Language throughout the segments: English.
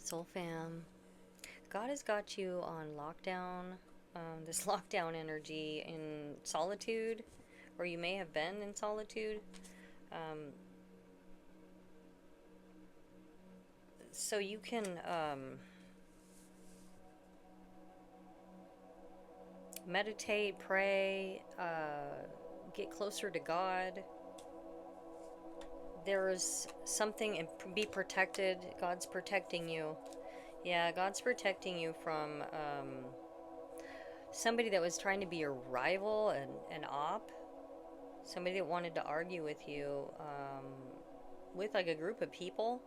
Soul fam, God has got you on lockdown, this lockdown energy in solitude, or you may have been in solitude. Um, so you can meditate, pray, get closer to God. There is something, and be protected. God's protecting you. Yeah, God's protecting you from somebody that was trying to be your rival and an op. Somebody that wanted to argue with you, with like a group of people,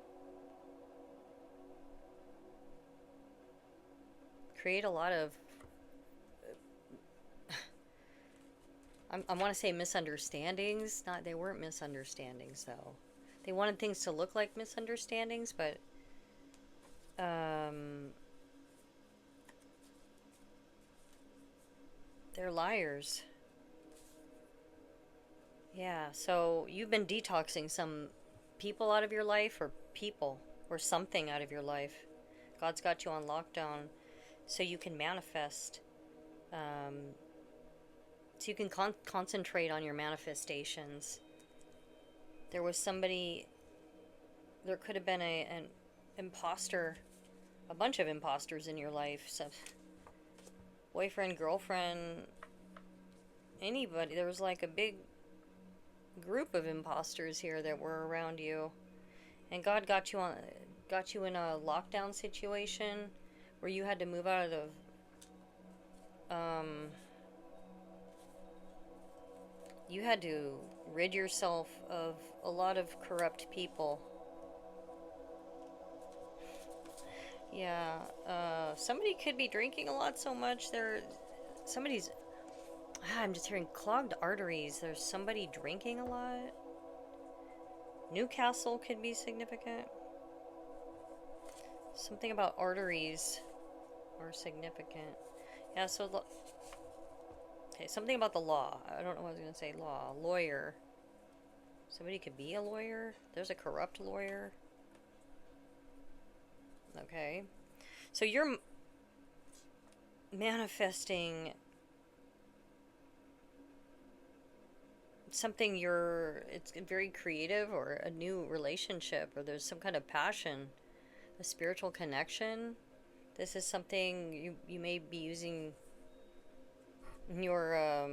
create a lot of, I want to say misunderstandings. Not, they weren't misunderstandings though. They wanted things to look like misunderstandings, but um, they're liars. Yeah, so you've been detoxing some people out of your life, or people, or something out of your life. God's got you on lockdown so you can manifest. Um, so you can concentrate on your manifestations. There was somebody, there could have been an imposter, a bunch of imposters in your life. So, boyfriend, girlfriend, anybody. There was like a big group of imposters here that were around you, and God got you in a lockdown situation where you had to move out of you had to rid yourself of a lot of corrupt people. Yeah, somebody could be drinking a lot so much. Somebody's. I'm just hearing clogged arteries. There's somebody drinking a lot. Newcastle could be significant. Something about arteries are significant. Yeah, so okay, something about the law. I don't know what I was going to say. Law. Lawyer. Somebody could be a lawyer. There's a corrupt lawyer. Okay. So you're manifesting something, it's very creative, or a new relationship, or there's some kind of passion, a spiritual connection. This is something you may be using your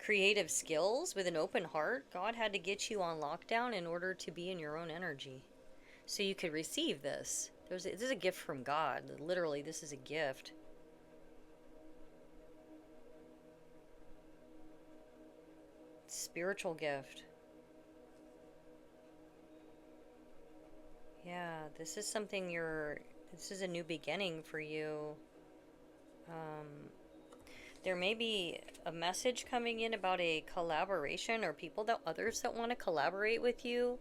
creative skills with an open heart. God had to get you on lockdown in order to be in your own energy, so you could receive this. This is a gift from God. Literally, this is a gift. Spiritual gift. Yeah, this is something this is a new beginning for you. Um, there may be a message coming in about a collaboration, or others that want to collaborate with you.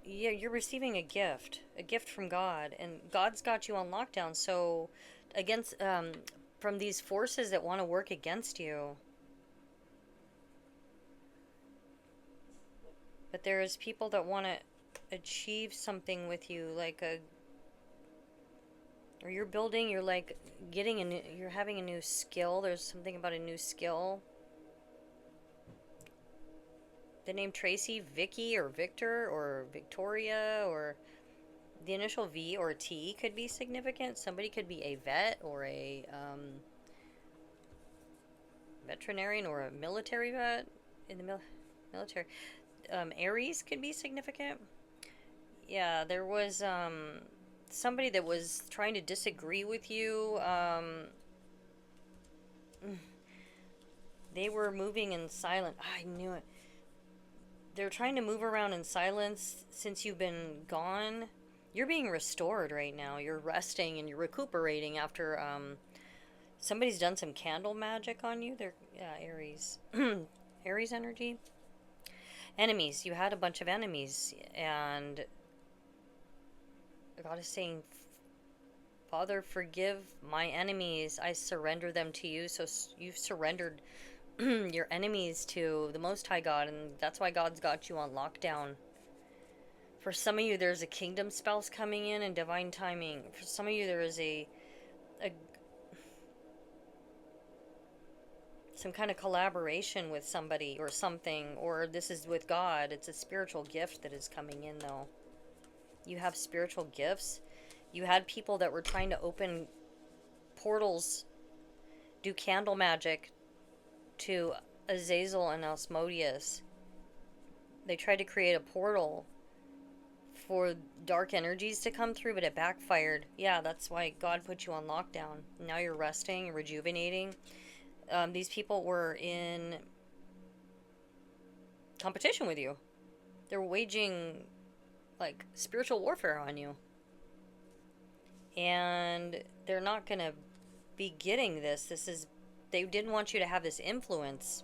Yeah, you're receiving a gift from God, and God's got you on lockdown. So, against from these forces that want to work against you, but there's people that want to achieve something with you, like a, or you're like you're having a new skill. There's something about a new skill. The name Tracy, Vicky, or Victor, or Victoria, or the initial V or T could be significant. Somebody could be a vet, or a veterinarian, or a military vet in the military. Aries could be significant. Yeah, there was somebody that was trying to disagree with you. They were moving in silence. I knew it. They're trying to move around in silence since you've been gone. You're being restored right now. You're resting and you're recuperating after somebody's done some candle magic on you. They're, yeah, Aries. Aries energy. Enemies. You had a bunch of enemies, and God is saying, Father, forgive my enemies. I surrender them to you. So you've surrendered your enemies to the Most High God, and that's why God's got you on lockdown. For some of you, there's a kingdom spouse coming in and divine timing. For some of you, there is a some kind of collaboration with somebody or something, or this is with God. It's a spiritual gift that is coming in, though. You have spiritual gifts. You had people that were trying to open portals, do candle magic to Azazel and Asmodeus. They tried to create a portal for dark energies to come through, but it backfired. Yeah, that's why God put you on lockdown. Now you're resting, rejuvenating. These people were in competition with you. They're waging like spiritual warfare on you. And they're not going to be getting this. They didn't want you to have this influence.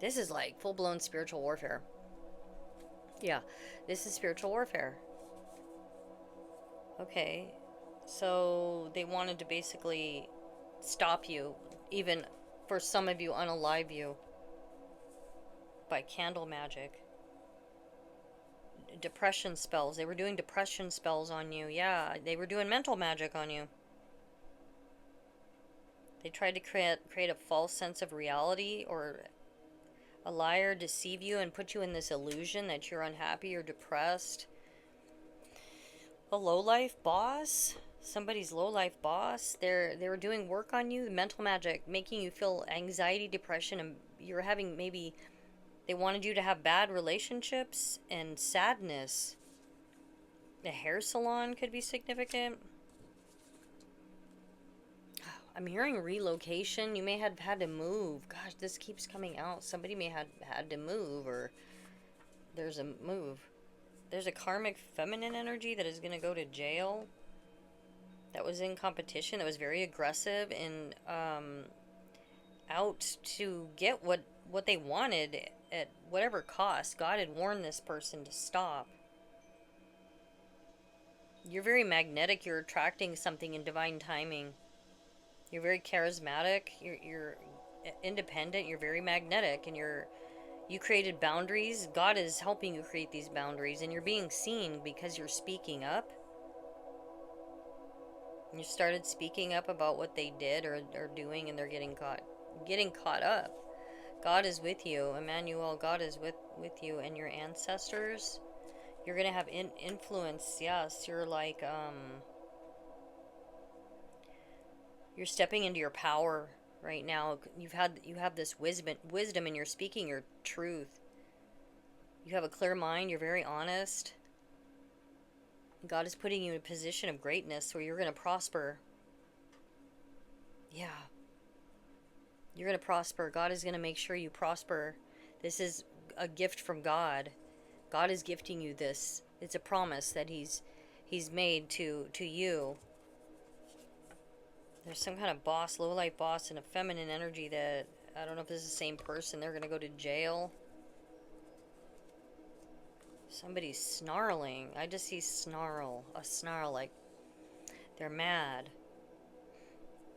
This is like full-blown spiritual warfare. Yeah, this is spiritual warfare. Okay, so they wanted to basically stop you, even for some of you, unalive you by candle magic. Depression spells. They were doing depression spells on you. Yeah, they were doing mental magic on you. They tried to create a false sense of reality, or a liar, deceive you and put you in this illusion that you're unhappy or depressed. A low-life boss, somebody's low-life boss, they were doing work on you, mental magic, making you feel anxiety, depression, and you're having maybe, they wanted you to have bad relationships and sadness. The hair salon could be significant. I'm hearing relocation. You may have had to move. Gosh, this keeps coming out. Somebody may have had to move, or there's a move. There's a karmic feminine energy that is going to go to jail. That was in competition. That was very aggressive and out to get what they wanted at whatever cost. God had warned this person to stop. You're very magnetic. You're attracting something in divine timing. You're very charismatic. You're independent. You're very magnetic, and you created boundaries. God is helping you create these boundaries, and you're being seen because you're speaking up. You started speaking up about what they did or are doing, and they're getting caught up. God is with you, Emmanuel. God is with you and your ancestors. You're gonna have influence. Yes, you're like you're stepping into your power right now. You have this wisdom, and you're speaking your truth. You have a clear mind. You're very honest. God is putting you in a position of greatness where you're going to prosper. Yeah. You're going to prosper. God is going to make sure you prosper. This is a gift from God. God is gifting you this. It's a promise that He's made to you. There's some kind of boss, low-life boss, and a feminine energy that, I don't know if this is the same person. They're going to go to jail. Somebody's snarling. I just see a snarl, like they're mad.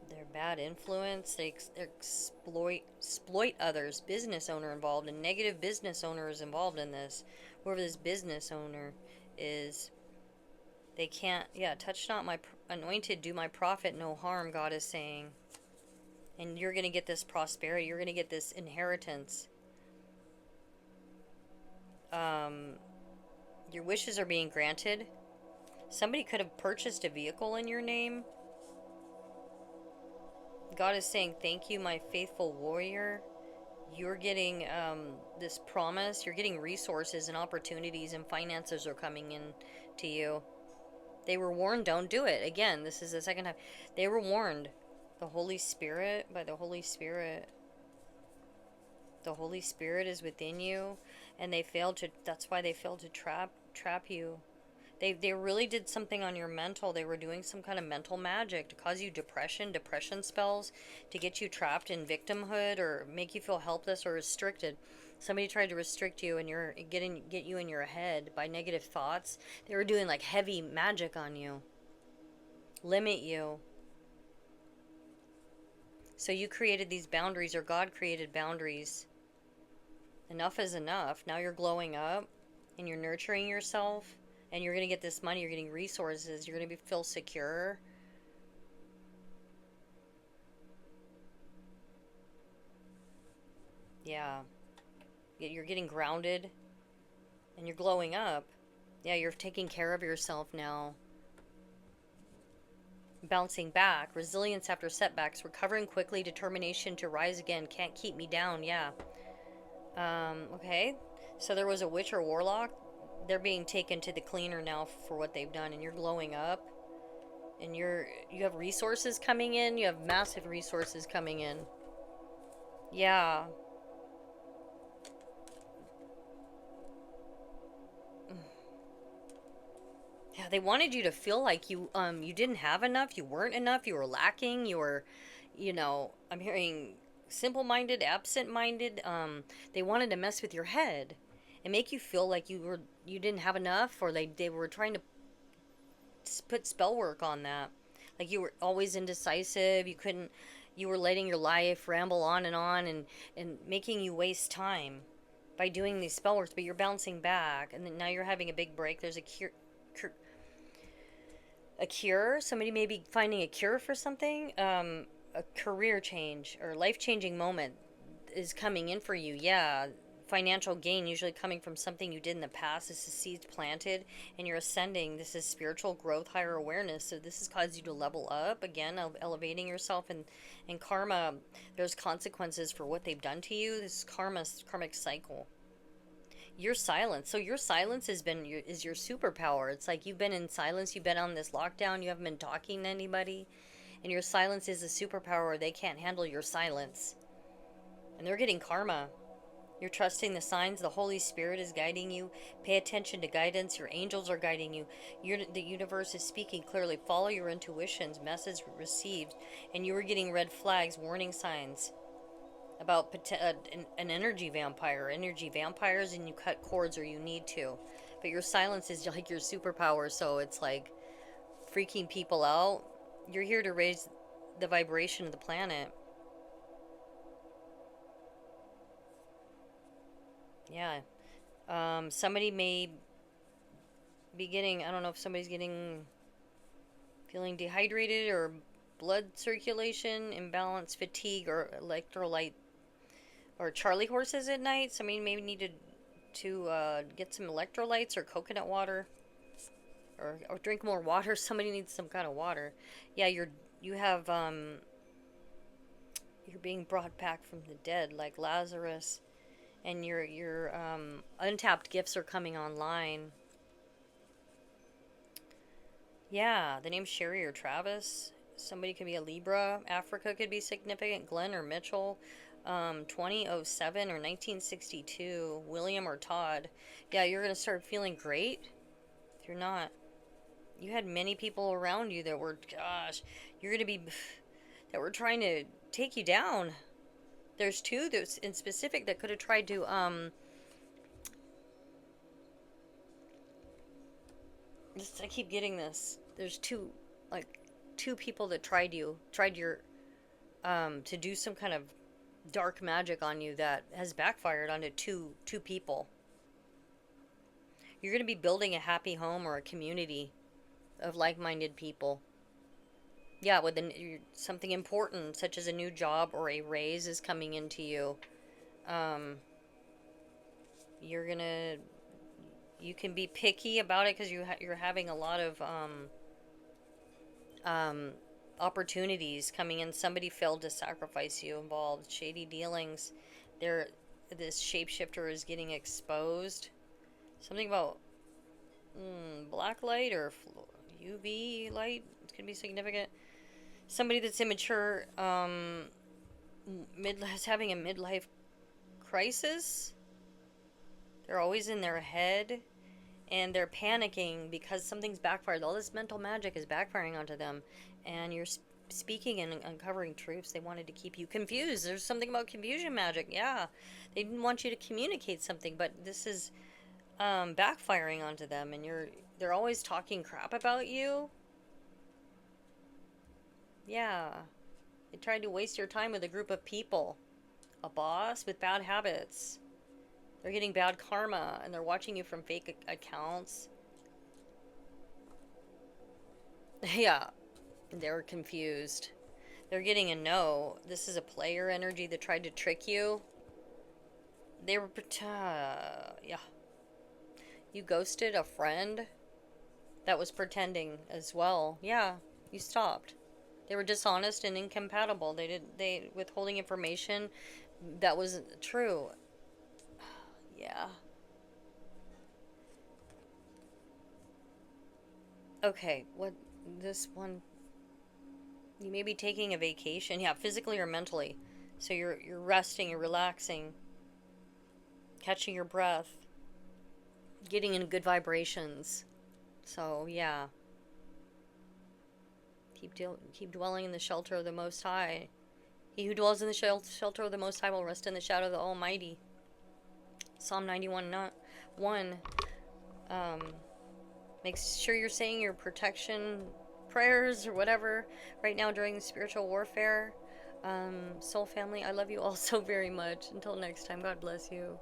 They're bad influence. They exploit others. Business owner involved. A negative business owner is involved in this. Whoever this business owner is, they can't, touch not my anointed, do my prophet no harm, God is saying. And you're going to get this prosperity. You're going to get this inheritance. Your wishes are being granted. Somebody could have purchased a vehicle in your name. God is saying, thank you, my faithful warrior. You're getting this promise. You're getting resources and opportunities, and finances are coming in to you. They were warned, don't do it. Again, this is the second time. They were warned. The Holy Spirit, by the Holy Spirit. The Holy Spirit is within you, and that's why they failed to trap you. They really did something on your mental. They were doing some kind of mental magic to cause you depression spells, to get you trapped in victimhood or make you feel helpless or restricted. Somebody tried to restrict you and get you in your head by negative thoughts. They were doing like heavy magic on you. Limit you. So you created these boundaries, or God created boundaries. Enough is enough. Now you're glowing up. and you're nurturing yourself, and you're going to get this money, you're getting resources, you're going to feel secure. Yeah. You're getting grounded and you're glowing up. Yeah, you're taking care of yourself now. Bouncing back, resilience after setbacks, recovering quickly, determination to rise again, can't keep me down. Yeah. Okay. So there was a witch or warlock. They're being taken to the cleaner now for what they've done, and you're glowing up, and you have resources coming in. You have massive resources coming in. Yeah. Yeah, they wanted you to feel like you didn't have enough, you weren't enough, you were lacking, you were, I'm hearing simple-minded, absent-minded. They wanted to mess with your head and make you feel like you didn't have enough, or they were trying to put spell work on that. Like you were always indecisive, you were letting your life ramble on and making you waste time by doing these spell works, but you're bouncing back, and then now you're having a big break. There's a cure. Somebody may be finding a cure for something. A career change or life changing moment is coming in for you. Yeah. Financial gain usually coming from something you did in the past. This is seeds planted and you're ascending. This is spiritual growth, higher awareness. So this has caused you to level up again, elevating yourself. And karma, there's consequences for what they've done to you. This is karmic cycle. Your silence. So your silence is your superpower. It's like you've been in silence. You've been on this lockdown. You haven't been talking to anybody, and your silence is a superpower. They can't handle your silence, and they're getting karma. You're trusting the signs. The Holy Spirit is guiding you. Pay attention to guidance. Your angels are guiding you. The universe is speaking clearly. Follow your intuitions. Message received, and you are getting red flags, warning signs about an energy vampire, energy vampires, and you cut cords or you need to. But your silence is like your superpower, so it's like freaking people out. You're here to raise the vibration of the planet. Yeah. Somebody may be getting, I don't know if somebody's feeling dehydrated or blood circulation imbalance, fatigue, or electrolyte or Charlie horses at night. Somebody maybe needed to get some electrolytes or coconut water, or drink more water. Somebody needs some kind of water. Yeah, you have you're being brought back from the dead like Lazarus, and your untapped gifts are coming online. Yeah, the name's Sherry or Travis. Somebody could be a Libra. Africa could be significant. Glenn or Mitchell. 2007 or 1962. William or Todd. Yeah, you're going to start feeling great. If you're not, you had many people around you that were, gosh, you're going to be, that were trying to take you down. There's two that's in specific that could have tried to, I keep getting this. There's two people that tried your, to do some kind of dark magic on you that has backfired onto two people. You're going to be building a happy home or a community of like-minded people. Yeah, with something important such as a new job or a raise is coming into you. Um, you're gonna you can be picky about it because you're having a lot of um, opportunities coming in. Somebody failed to sacrifice you, involved shady dealings. This shapeshifter is getting exposed. Something about black light or UV light could be significant. Somebody that's immature, is having a midlife crisis. They're always in their head, and they're panicking because something's backfired. All this mental magic is backfiring onto them, and you're speaking and uncovering truths. They wanted to keep you confused. There's something about confusion magic. Yeah, they didn't want you to communicate something, but this is backfiring onto them, and they're always talking crap about you. Yeah, they tried to waste your time with a group of people, a boss with bad habits. They're getting bad karma and they're watching you from fake accounts. Yeah, they're confused. They're getting a no. This is a player energy that tried to trick you. They were, yeah. You ghosted a friend that was pretending as well. Yeah, you stopped. They were dishonest and incompatible. They withholding information that wasn't true. Yeah. Okay, what this one, you may be taking a vacation. Yeah, physically or mentally. So you're resting, you're relaxing, catching your breath, getting in good vibrations. So, yeah. Keep dwelling in the shelter of the Most High. He who dwells in the shelter of the Most High will rest in the shadow of the Almighty. Psalm 91, not 1. Um, make sure you're saying your protection prayers or whatever right now during the spiritual warfare. Soul family, I love you all so very much. Until next time, God bless you.